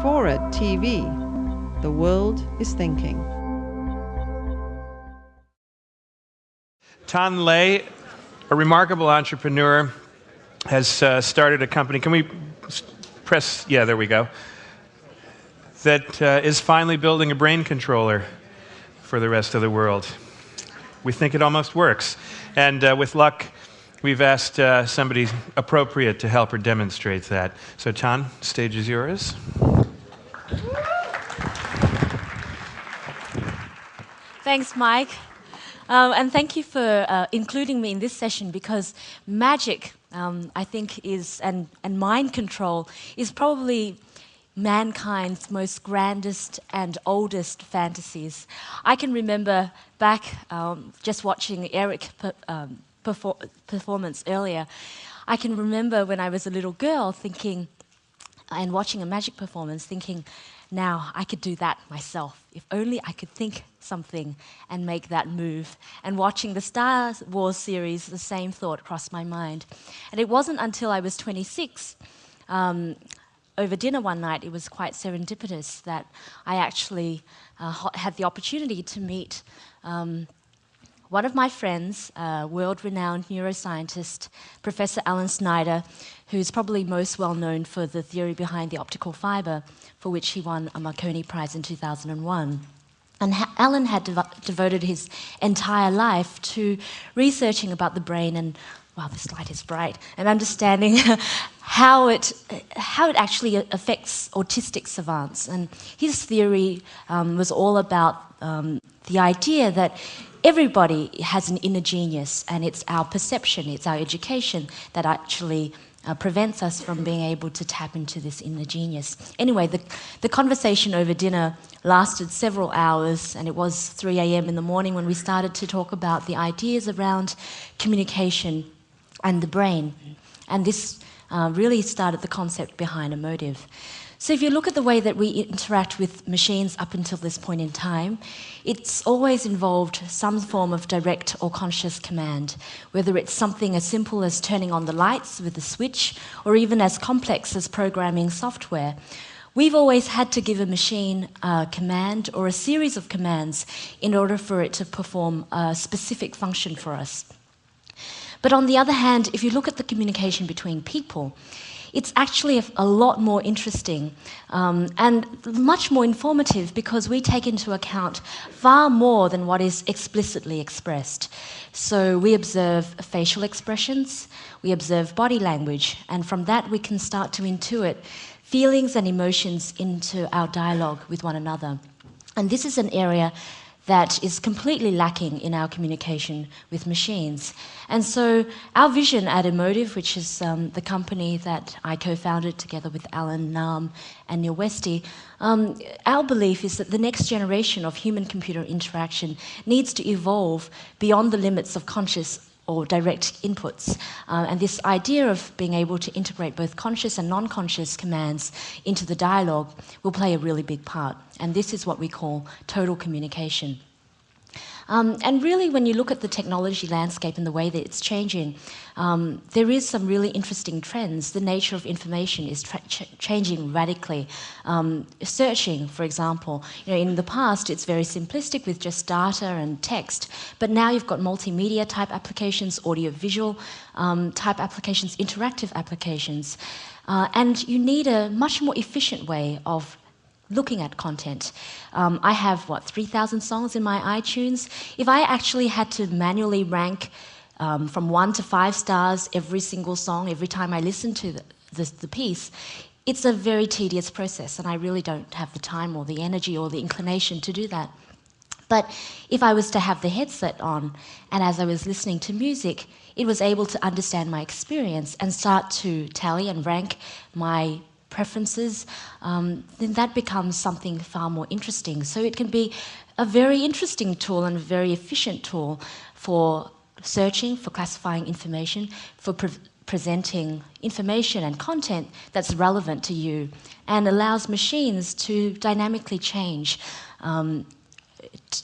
Forward TV. The world is thinking. Tan Le, a remarkable entrepreneur, has started a company. Can we press? Yeah, there we go. That is finally building a brain controller for the rest of the world. We think it almost works. And with luck, we've asked somebody appropriate to help her demonstrate that. So Tan, stage is yours. Thanks, Mike. And thank you for including me in this session, because magic, I think, and mind control is probably mankind's most grandest and oldest fantasies. I can remember back just watching Eric performance earlier. I can remember when I was a little girl thinking, and watching a magic performance, thinking, now I could do that myself. If only I could think something and make that move. And watching the Star Wars series, the same thought crossed my mind. And it wasn't until I was 26, over dinner one night, it was quite serendipitous that I actually had the opportunity to meet one of my friends, world-renowned neuroscientist, Professor Alan Snyder, who's probably most well known for the theory behind the optical fibre, for which he won a Marconi Prize in 2001. And Alan had devoted his entire life to researching about the brain and, wow, this light is bright, and understanding how it actually affects autistic savants. And his theory was all about the idea that everybody has an inner genius, and it's our perception, it's our education that actually prevents us from being able to tap into this inner genius. Anyway, the conversation over dinner lasted several hours, and it was 3 a.m. in the morning when we started to talk about the ideas around communication and the brain. And this really started the concept behind Emotive. So if you look at the way that we interact with machines up until this point in time, it's always involved some form of direct or conscious command, whether it's something as simple as turning on the lights with a switch, or even as complex as programming software. We've always had to give a machine a command or a series of commands in order for it to perform a specific function for us. But on the other hand, if you look at the communication between people, it's actually a lot more interesting and much more informative, because we take into account far more than what is explicitly expressed. So we observe facial expressions, we observe body language, and from that we can start to intuit feelings and emotions into our dialogue with one another. And this is an area that is completely lacking in our communication with machines. And so our vision at Emotive, which is the company that I co-founded together with Alan Nam and Neil Westy, our belief is that the next generation of human-computer interaction needs to evolve beyond the limits of conscious or direct inputs. And this idea of being able to integrate both conscious and non-conscious commands into the dialogue will play a really big part. And this is what we call total communication. And really, when you look at the technology landscape and the way that it's changing, there is some really interesting trends. The nature of information is changing radically. Searching, for example, in the past it's very simplistic with just data and text, but now you've got multimedia type applications, audio-visual type applications, interactive applications, and you need a much more efficient way of looking at content. I have, 3,000 songs in my iTunes. If I actually had to manually rank from 1 to 5 stars every single song, every time I listen to the piece, it's a very tedious process, and I really don't have the time or the energy or the inclination to do that. But if I was to have the headset on, and as I was listening to music, it was able to understand my experience and start to tally and rank my preferences, then that becomes something far more interesting. So it can be a very interesting tool and a very efficient tool for searching, for classifying information, for presenting information and content that's relevant to you, and allows machines to dynamically change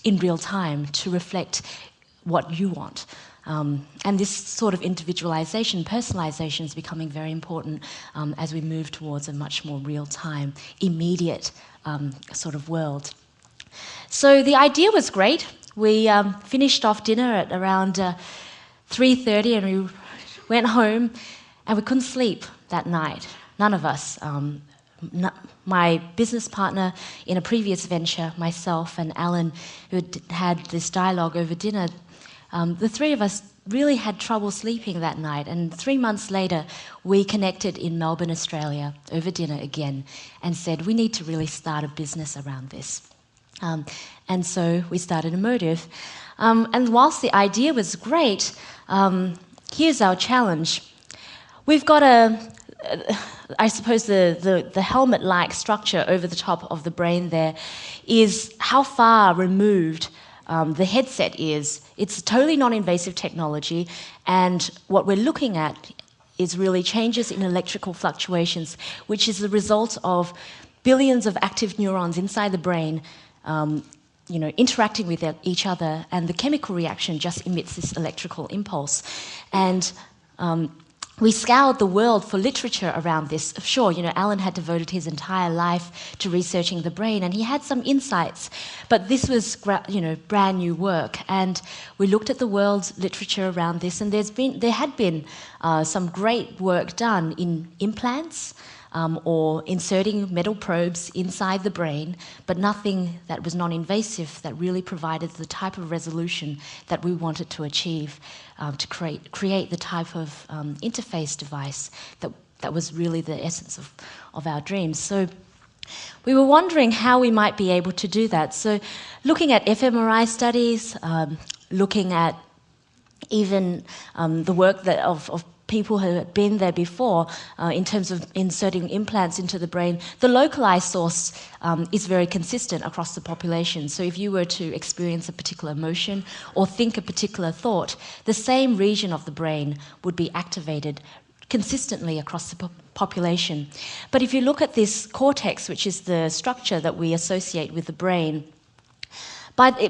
in real time to reflect what you want. And this sort of individualization, personalization is becoming very important as we move towards a much more real-time, immediate sort of world. So the idea was great. We finished off dinner at around 3:30 and we went home and we couldn't sleep that night. None of us. My business partner in a previous venture, myself and Alan, who had this dialogue over dinner, the three of us really had trouble sleeping that night. And 3 months later, we connected in Melbourne, Australia, over dinner again, and said, we need to really start a business around this. And so we started Emotive. And whilst the idea was great, here's our challenge. We've got I suppose the helmet-like structure over the top of the brain there is how far removed the headset is. It's totally non-invasive technology, and what we're looking at is really changes in electrical fluctuations, which is the result of billions of active neurons inside the brain interacting with each other, and the chemical reaction just emits this electrical impulse. And we scoured the world for literature around this. Sure, Alan had devoted his entire life to researching the brain, and he had some insights, but this was, brand new work. And we looked at the world's literature around this, and there had been some great work done in implants, or inserting metal probes inside the brain, but nothing that was non-invasive that really provided the type of resolution that we wanted to achieve to create the type of interface device that was really the essence of our dreams. So we were wondering how we might be able to do that. So looking at fMRI studies, looking at even the work of people who had been there before in terms of inserting implants into the brain, the localized source is very consistent across the population. So if you were to experience a particular emotion or think a particular thought, the same region of the brain would be activated consistently across the population. But if you look at this cortex, which is the structure that we associate with the brain,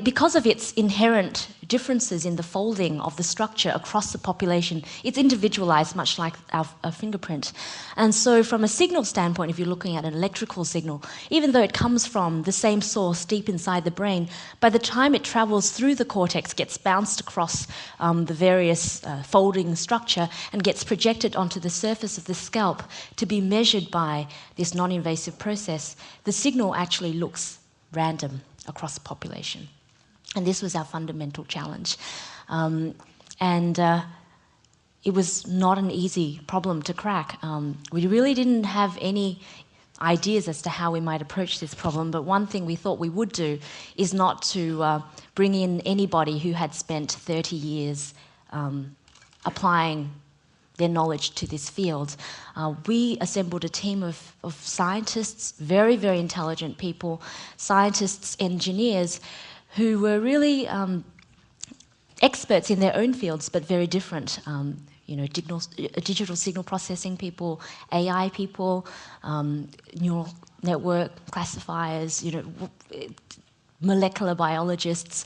because of its inherent differences in the folding of the structure across the population, it's individualized much like our fingerprint. And so from a signal standpoint, if you're looking at an electrical signal, even though it comes from the same source deep inside the brain, by the time it travels through the cortex, gets bounced across the various folding structure and gets projected onto the surface of the scalp to be measured by this non-invasive process, the signal actually looks random across the population. And this was our fundamental challenge. It was not an easy problem to crack. We really didn't have any ideas as to how we might approach this problem, but one thing we thought we would do is not to bring in anybody who had spent 30 years applying their knowledge to this field. We assembled a team of scientists, very, very intelligent people, scientists, engineers, who were really experts in their own fields, but very different. Digital signal processing people, AI people, neural network classifiers, molecular biologists,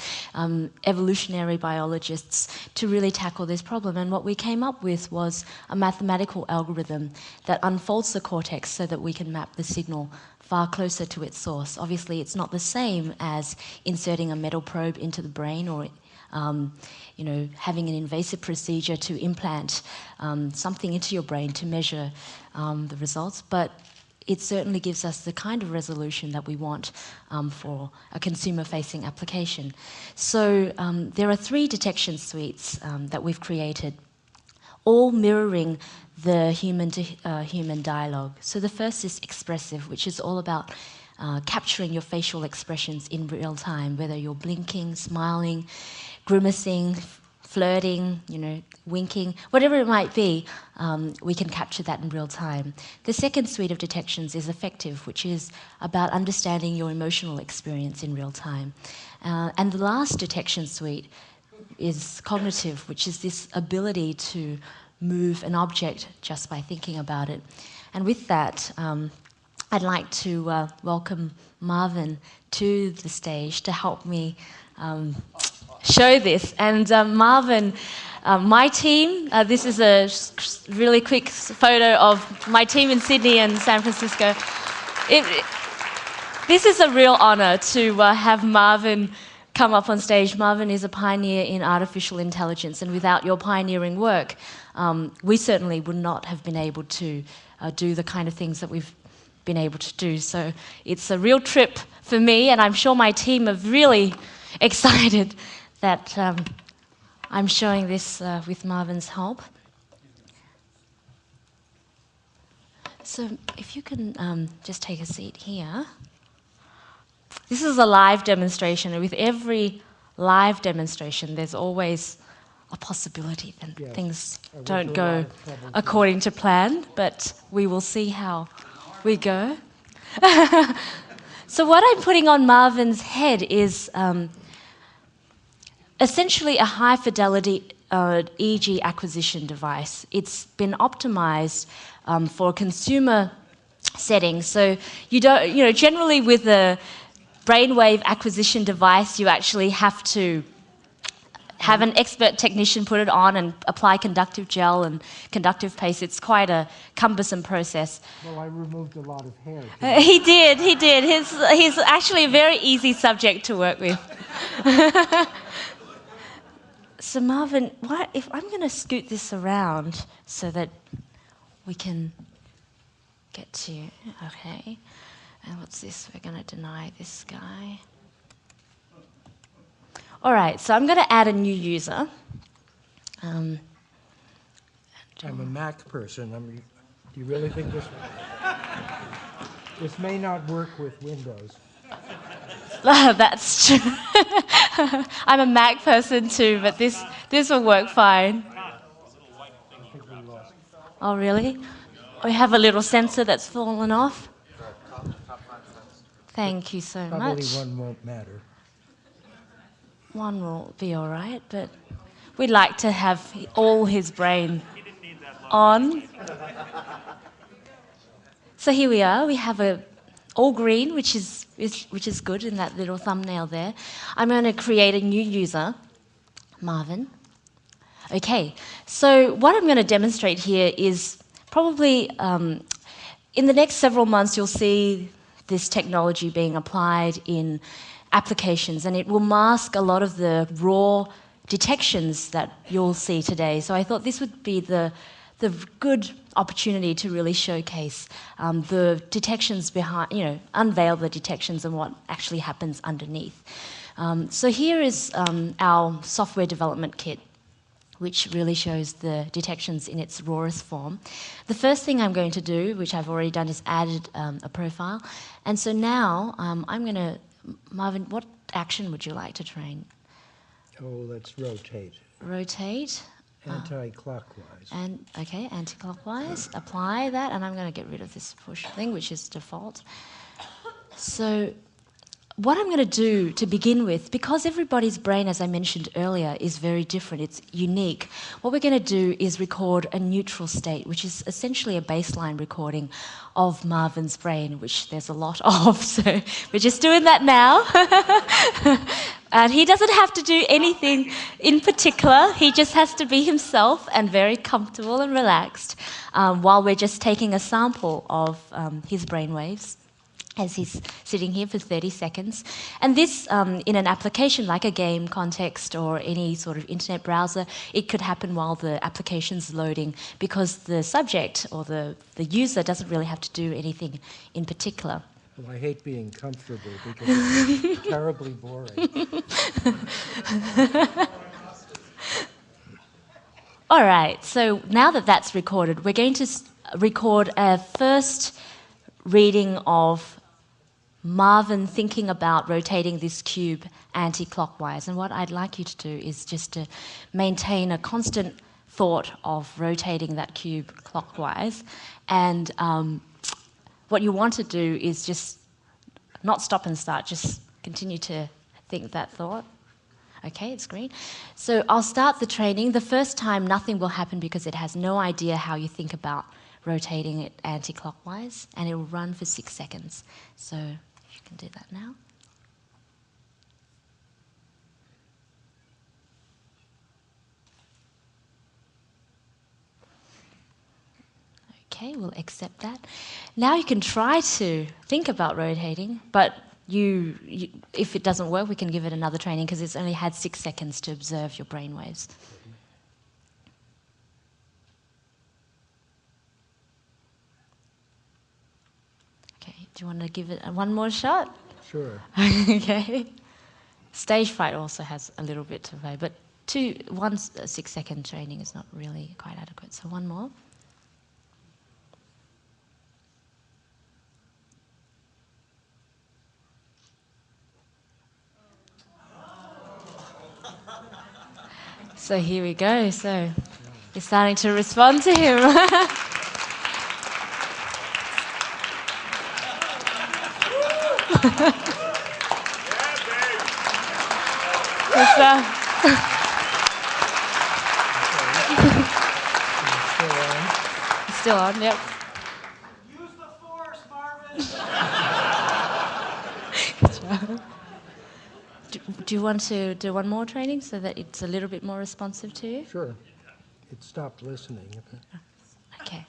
evolutionary biologists, to really tackle this problem. And what we came up with was a mathematical algorithm that unfolds the cortex so that we can map the signal far closer to its source. Obviously, it's not the same as inserting a metal probe into the brain or having an invasive procedure to implant something into your brain to measure the results, but it certainly gives us the kind of resolution that we want for a consumer-facing application. So there are 3 detection suites that we've created, all mirroring the human-to-human dialogue. So the first is expressive, which is all about capturing your facial expressions in real time, whether you're blinking, smiling, grimacing, flirting, winking, whatever it might be, we can capture that in real time. The second suite of detections is affective, which is about understanding your emotional experience in real time. And the last detection suite is cognitive, which is this ability to move an object just by thinking about it. And with that, I'd like to welcome Marvin to the stage to help me show this. And Marvin, my team, this is a really quick photo of my team in Sydney and San Francisco. This is a real honor to have Marvin come up on stage. Marvin is a pioneer in artificial intelligence, and without your pioneering work, we certainly would not have been able to do the kind of things that we've been able to do. So it's a real trip for me, and I'm sure my team are really excited that I'm showing this with Marvin's help. So if you can just take a seat here. This is a live demonstration, and with every live demonstration, there's always a possibility that things don't go according to plan, but we will see how we go. So what I'm putting on Marvin's head is essentially a high-fidelity EEG acquisition device. It's been optimized for consumer settings. So you don't, generally with a brainwave acquisition device, you actually have to have an expert technician put it on and apply conductive gel and conductive paste. It's quite a cumbersome process. Well, I removed a lot of hair. He did. He's actually a very easy subject to work with. So Marvin, if I'm going to scoot this around so that we can get to you. Okay. And what's this? We're going to deny this guy. All right, so I'm going to add a new user. I'm a Mac person. Do you really think this may not work with Windows? That's true. I'm a Mac person too, but this will work fine. Oh, really? We have a little sensor that's fallen off. Thank you so much. Probably one won't matter. One will be all right, but we'd like to have all his brain on. So here we are. We have a all green, which is good in that little thumbnail there. I'm going to create a new user, Marvin. Okay, so what I'm going to demonstrate here is probably in the next several months you'll see this technology being applied in applications, and it will mask a lot of the raw detections that you'll see today. So I thought this would be the good opportunity to really showcase the detections behind, unveil the detections and what actually happens underneath. So here is our software development kit, which really shows the detections in its rawest form. The first thing I'm going to do, which I've already done, is added a profile. And so now I'm going to, Marvin, what action would you like to train? Oh, let's rotate. Rotate. Anti-clockwise. Okay, anti-clockwise. Apply that, and I'm going to get rid of this push thing, which is default. So what I'm going to do to begin with, because everybody's brain, as I mentioned earlier, is very different, it's unique, what we're going to do is record a neutral state, which is essentially a baseline recording of Marvin's brain, which there's a lot of, so we're just doing that now. And he doesn't have to do anything in particular, he just has to be himself and very comfortable and relaxed while we're just taking a sample of his brainwaves as he's sitting here for 30 seconds. And this, in an application like a game context or any sort of internet browser, it could happen while the application's loading because the subject or the user doesn't really have to do anything in particular. Well, I hate being comfortable because it's terribly boring. All right, so now that that's recorded, we're going to record a first reading of Marvin thinking about rotating this cube anti-clockwise. And what I'd like you to do is just to maintain a constant thought of rotating that cube clockwise. And what you want to do is just not stop and start, just continue to think that thought. Okay, it's green. So I'll start the training. The first time, nothing will happen because it has no idea how you think about rotating it anti-clockwise, and it will run for 6 seconds. So you can do that now. Okay, we'll accept that. Now you can try to think about rotating, but if it doesn't work, we can give it another training because it's only had 6 seconds to observe your brain waves. Okay, do you want to give it one more shot? Sure. Okay. Stage fright also has a little bit to play, but 1 6-second training is not really quite adequate. So one more. So here we go. So you're starting to respond to him. Still on, yep. Use the force, Marvin! Good job. Do you want to do one more training so that it's a little bit more responsive to you? Sure. It stopped listening. Okay.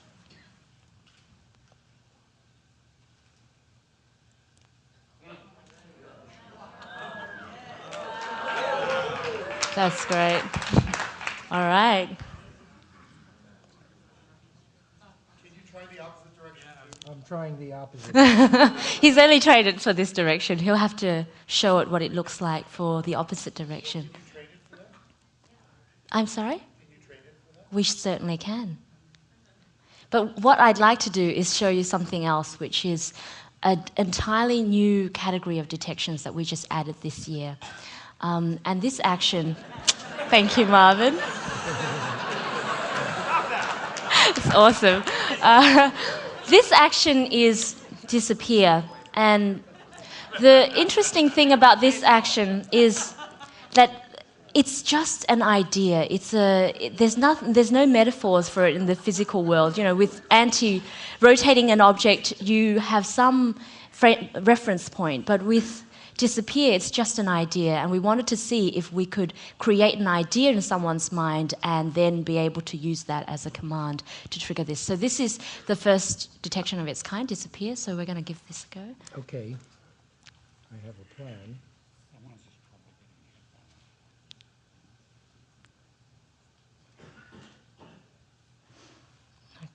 That's great. All right. Can you try the opposite direction? I'm trying the opposite. He's only trained it for this direction. He'll have to show it what it looks like for the opposite direction. Can you train it for that? I'm sorry? Can you train it for that? We certainly can. But what I'd like to do is show you something else, which is an entirely new category of detections that we just added this year. And this action, thank you, Marvin. It's awesome. This action is disappear. And the interesting thing about this action is that it's just an idea. There's no metaphors for it in the physical world. You know, with rotating an object, you have some reference point, but with disappear, it's just an idea, and we wanted to see if we could create an idea in someone's mind and then be able to use that as a command to trigger this. So this is the first detection of its kind, disappear, so we're going to give this a go. Okay. I have a plan.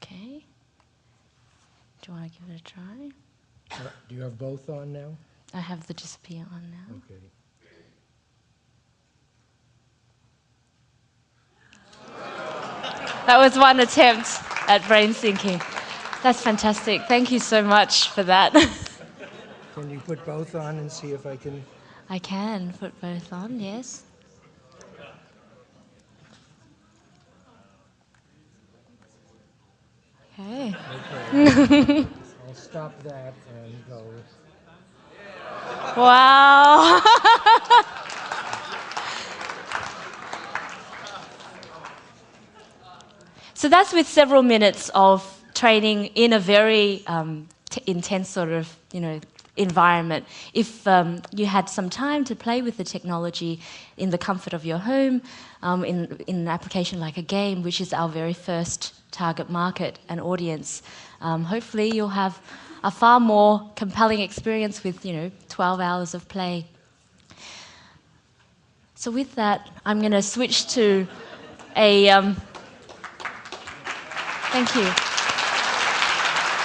Okay. Do you want to give it a try? Do you have both on now? I have the disappear on now. Okay. That was one attempt at brain syncing. That's fantastic. Thank you so much for that. Can you put both on and see if I can? I can put both on, yes. Okay. Okay. I'll stop that and go. Wow. So that's with several minutes of training in a very intense sort of, environment. If you had some time to play with the technology in the comfort of your home, in an application like a game, which is our very first target market and audience, hopefully you'll have a far more compelling experience with, 12 hours of play. So with that, I'm going to switch to a... Thank you.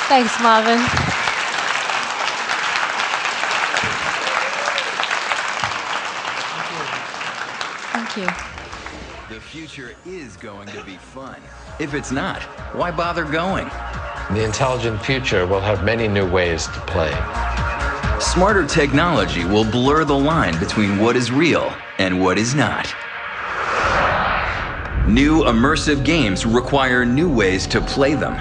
Thanks, Marvin. Thank you. The future is going to be fun. If it's not, why bother going? The intelligent future will have many new ways to play. Smarter technology will blur the line between what is real and what is not. New immersive games require new ways to play them.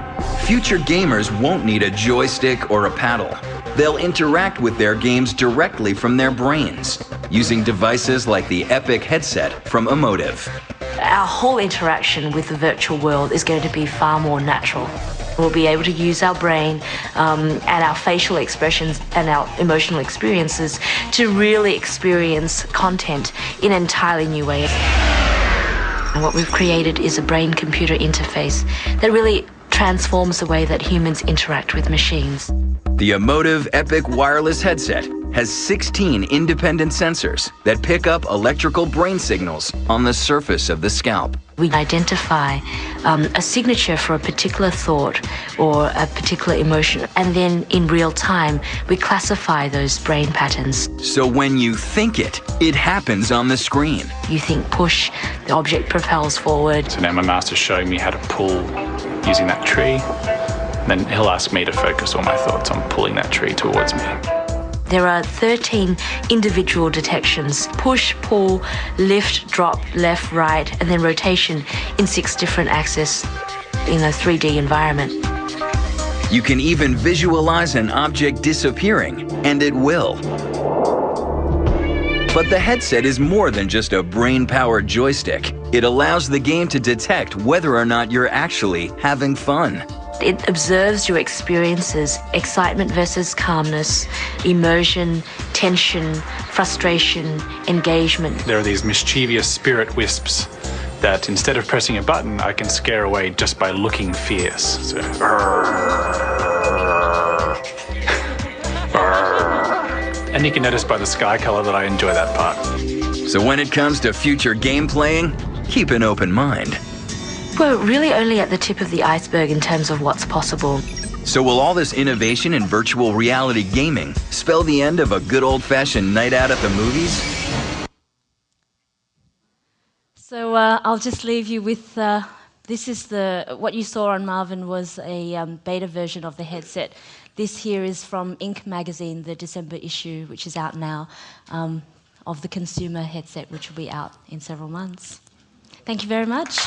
Future gamers won't need a joystick or a paddle. They'll interact with their games directly from their brains, using devices like the Epic headset from Emotive. Our whole interaction with the virtual world is going to be far more natural. We'll be able to use our brain and our facial expressions and our emotional experiences to really experience content in an entirely new way. And what we've created is a brain-computer interface that really transforms the way that humans interact with machines. The Emotive Epic wireless headset has 16 independent sensors that pick up electrical brain signals on the surface of the scalp. We identify a signature for a particular thought or a particular emotion, and then in real time, we classify those brain patterns. So when you think it, it happens on the screen. You think push, the object propels forward. So now my master's showing me how to pull using that tree. Then he'll ask me to focus all my thoughts on pulling that tree towards me. There are 13 individual detections: push, pull, lift, drop, left, right, and then rotation in 6 different axes in a 3D environment. You can even visualize an object disappearing, and it will. But the headset is more than just a brain-powered joystick. It allows the game to detect whether or not you're actually having fun. It observes your experiences: excitement versus calmness, emotion, tension, frustration, engagement. There are these mischievous spirit wisps that instead of pressing a button, I can scare away just by looking fierce. So, and you can notice by the sky color that I enjoy that part. So when it comes to future game playing, keep an open mind. We're really only at the tip of the iceberg in terms of what's possible. So will all this innovation in virtual reality gaming spell the end of a good old-fashioned night out at the movies? So I'll just leave you with this is what you saw on Marvin was a beta version of the headset. This here is from Inc. magazine, the December issue, which is out now, of the consumer headset, which will be out in several months. Thank you very much.